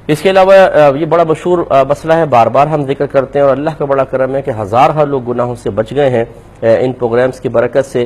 اس کے علاوہ یہ بڑا مشہور مسئلہ ہے، بار بار ہم ذکر کرتے ہیں، اور اللہ کا بڑا کرم ہے کہ ہزارہ لوگ گناہوں سے بچ گئے ہیں ان پروگرامز کی برکت سے،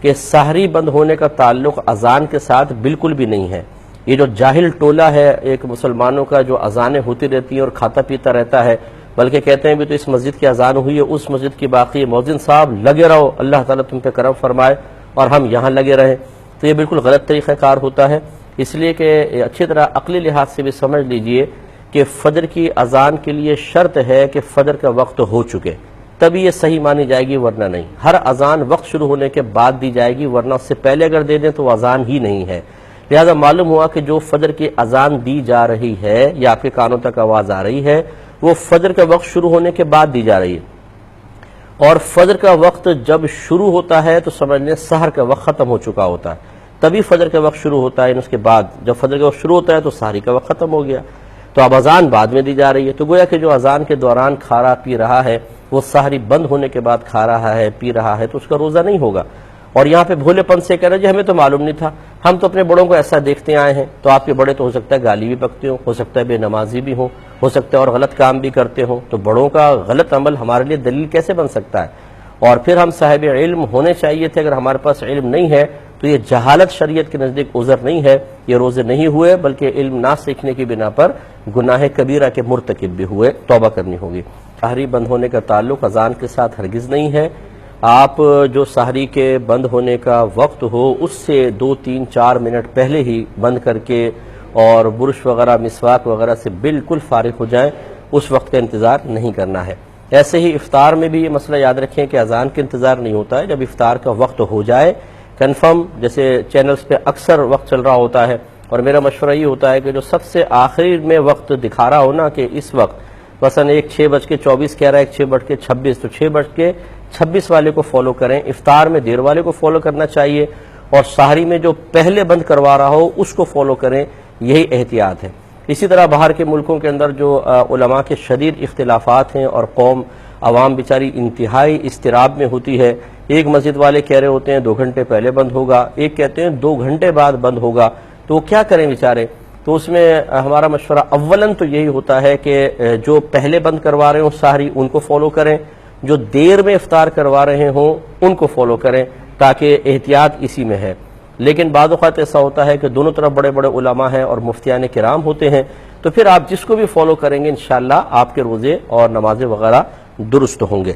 کہ سحری بند ہونے کا تعلق اذان کے ساتھ بالکل بھی نہیں ہے۔ یہ جو جاہل ٹولہ ہے ایک مسلمانوں کا جو اذانیں ہوتی رہتی ہیں اور کھاتا پیتا رہتا ہے، بلکہ کہتے ہیں بھی تو اس مسجد کی اذان ہوئی ہے، اس مسجد کی باقی مؤذن صاحب لگے رہو، اللہ تعالیٰ تم پہ کرم فرمائے اور ہم یہاں لگے رہیں، تو یہ بالکل غلط طریقہ کار ہوتا ہے۔ اس لیے کہ اچھی طرح عقلی لحاظ سے بھی سمجھ لیجئے کہ فجر کی اذان کے لیے شرط ہے کہ فجر کا وقت ہو چکے، تبھی یہ صحیح مانی جائے گی، ورنہ نہیں۔ ہر اذان وقت شروع ہونے کے بعد دی جائے گی، ورنہ اس سے پہلے اگر دے دیں تو اذان ہی نہیں ہے۔ لہذا معلوم ہوا کہ جو فجر کی اذان دی جا رہی ہے یا آپ کے کانوں تک آواز آ رہی ہے، وہ فجر کا وقت شروع ہونے کے بعد دی جا رہی ہے، اور فجر کا وقت جب شروع ہوتا ہے تو سمجھ لیں سحر کا وقت ختم ہو چکا ہوتا ہے، تبھی فجر کا وقت شروع ہوتا ہے، اس کے بعد جب فجر کا وقت شروع ہوتا ہے تو سحری کا وقت ختم ہو گیا، تو اب اذان بعد میں دی جا رہی ہے، تو گویا کہ جو اذان کے دوران کھا رہا پی رہا ہے وہ سحری بند ہونے کے بعد کھا رہا ہے پی رہا ہے تو اس کا روزہ نہیں ہوگا۔ اور یہاں پہ بھولے پن سے کہہ رہے جی ہمیں تو معلوم نہیں تھا، ہم تو اپنے بڑوں کو ایسا دیکھتے آئے ہیں، تو آپ کے بڑے تو ہو سکتا ہے گالی بھی بکتے ہو سکتا ہے بے نمازی بھی ہو سکتا ہے اور غلط کام بھی کرتے ہوں، تو بڑوں کا غلط عمل ہمارے لیے دلیل کیسے بن سکتا ہے؟ اور پھر ہم صاحب علم ہونے چاہیے تھے، اگر ہمارے پاس علم نہیں ہے تو یہ جہالت شریعت کے نزدیک عذر نہیں ہے، یہ روزے نہیں ہوئے بلکہ علم نہ سیکھنے کی بنا پر گناہ کبیرہ کے مرتکب بھی ہوئے، توبہ کرنی ہوگی۔ سحری بند ہونے کا تعلق اذان کے ساتھ ہرگز نہیں ہے۔ آپ جو سحری کے بند ہونے کا وقت ہو اس سے 2 3 4 منٹ پہلے ہی بند کر کے اور برش وغیرہ مسواک وغیرہ سے بالکل فارغ ہو جائیں، اس وقت کا انتظار نہیں کرنا ہے۔ ایسے ہی افطار میں بھی یہ مسئلہ یاد رکھیں کہ اذان کا انتظار نہیں ہوتا ہے، جب افطار کا وقت ہو جائے کنفرم، جیسے چینلز پہ اکثر وقت چل رہا ہوتا ہے، اور میرا مشورہ یہ ہوتا ہے کہ جو سب سے آخری میں وقت دکھا رہا ہو نا کہ اس وقت مثلا 6:24 کہہ رہا ہے، 6:26 تو 6:26 والے کو فالو کریں، افطار میں دیر والے کو فالو کرنا چاہیے، اور سحری میں جو پہلے بند کروا رہا ہو اس کو فالو کریں، یہی احتیاط ہے۔ اسی طرح باہر کے ملکوں کے اندر جو علماء کے شدید اختلافات ہیں اور قوم عوام بیچاری انتہائی اضطراب میں ہوتی ہے، ایک مسجد والے کہہ رہے ہوتے ہیں 2 گھنٹے پہلے بند ہوگا، ایک کہتے ہیں 2 گھنٹے بعد بند ہوگا، تو وہ کیا کریں بیچارے؟ تو اس میں ہمارا مشورہ اولاً تو یہی ہوتا ہے کہ جو پہلے بند کروا رہے ہوں سحری ان کو فالو کریں، جو دیر میں افطار کروا رہے ہوں ان کو فالو کریں، تاکہ احتیاط اسی میں ہے۔ لیکن بعض اوقات ایسا ہوتا ہے کہ دونوں طرف بڑے بڑے علماء ہیں اور مفتیان کرام ہوتے ہیں، تو پھر آپ جس کو بھی فالو کریں گے انشاءاللہ آپ کے روزے اور نمازیں وغیرہ درست ہوں گے۔